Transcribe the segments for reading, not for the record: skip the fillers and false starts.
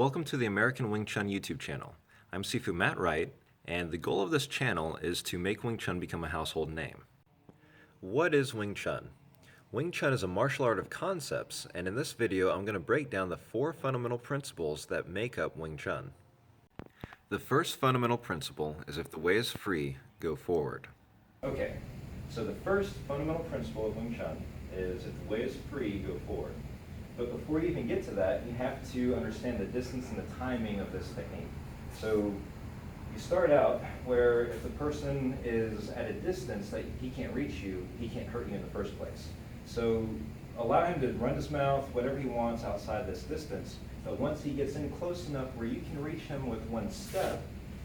Welcome to the American Wing Chun YouTube channel. I'm Sifu Matt Wright, and the goal of this channel is to make Wing Chun become a household name. What is Wing Chun? Wing Chun is a martial art of concepts, and in this video I'm going to break down the 4 fundamental principles that make up Wing Chun. The first fundamental principle is if the way is free, go forward. Okay, so the first fundamental principle of Wing Chun is if the way is free, go forward. But before you even get to that, you have to understand the distance and the timing of this technique. So you start out where if the person is at a distance that he can't reach you, he can't hurt you in the first place. So allow him to run his mouth, whatever he wants outside this distance, but once he gets in close enough where you can reach him with one step,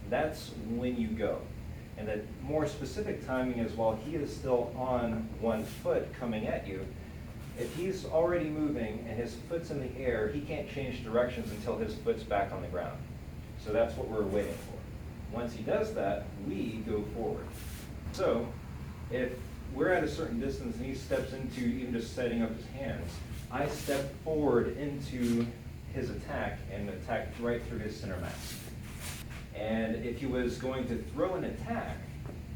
that's when you go. And the more specific timing is while he is still on one foot coming at you. If he's already moving and his foot's in the air, he can't change directions until his foot's back on the ground. So that's what we're waiting for. Once he does that, we go forward. So if we're at a certain distance and he steps into even just setting up his hands, I step forward into his attack and attack right through his center mass. And if he was going to throw an attack,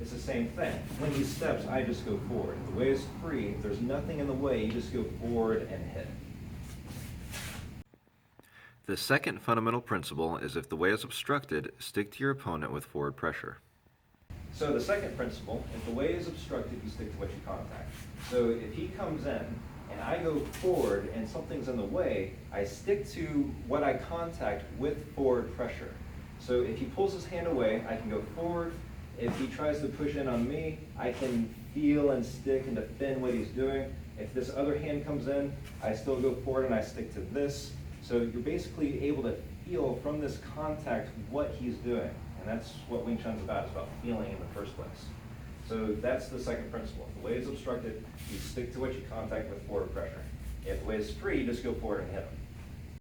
it's the same thing. When he steps, I just go forward. If the way is free, if there's nothing in the way, you just go forward and hit. The second fundamental principle is if the way is obstructed, stick to your opponent with forward pressure. So the second principle, if the way is obstructed, you stick to what you contact. So if he comes in and I go forward and something's in the way, I stick to what I contact with forward pressure. So if he pulls his hand away, I can go forward. If he tries to push in on me, I can feel and stick and defend what he's doing. If this other hand comes in, I still go forward and I stick to this. So you're basically able to feel from this contact what he's doing. And that's what Wing Chun's about. It's about feeling in the first place. So that's the second principle. If the way is obstructed, you stick to what you contact with forward pressure. If the way is free, just go forward and hit him.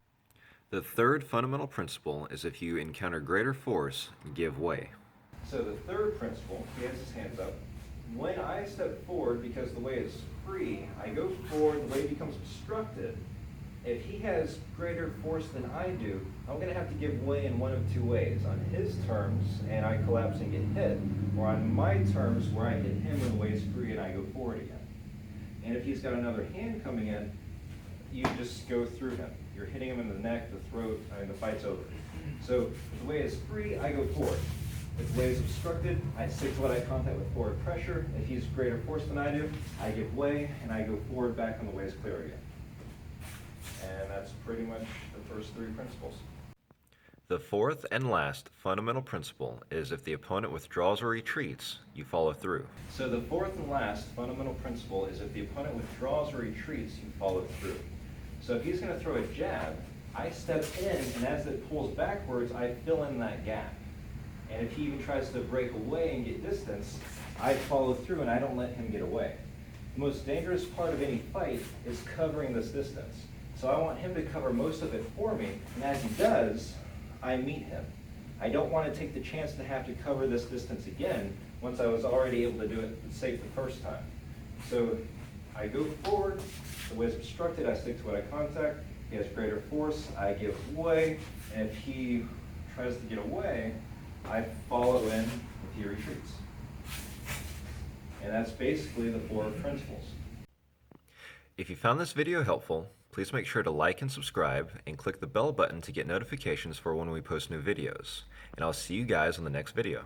The third fundamental principle is if you encounter greater force, give way. So the third principle, he has his hands up. When I step forward, because the way is free, I go forward, the way becomes obstructed. If he has greater force than I do, I'm going to have to give way in one of two ways. On his terms, and I collapse and get hit, or on my terms, where I hit him when the way is free and I go forward again. And if he's got another hand coming in, you just go through him. You're hitting him in the neck, the throat, and the fight's over. So if the way is free, I go forward. If the way is obstructed, I stick to what I contact with forward pressure. If he's greater force than I do, I give way and I go forward back when the way is clear again. And that's pretty much the first 3 principles. The fourth and last fundamental principle is if the opponent withdraws or retreats, you follow through. So the fourth and last fundamental principle is if the opponent withdraws or retreats, you follow through. So if he's going to throw a jab, I step in, and as it pulls backwards, I fill in that gap. And if he even tries to break away and get distance, I follow through and I don't let him get away. The most dangerous part of any fight is covering this distance. So I want him to cover most of it for me, and as he does, I meet him. I don't want to take the chance to have to cover this distance again once I was already able to do it safe the first time. So I go forward, the way is obstructed, I stick to what I contact. If he has greater force, I give way, and if he tries to get away, I follow in if he retreats. And that's basically the 4 principles. If you found this video helpful, please make sure to like and subscribe and click the bell button to get notifications for when we post new videos. And I'll see you guys on the next video.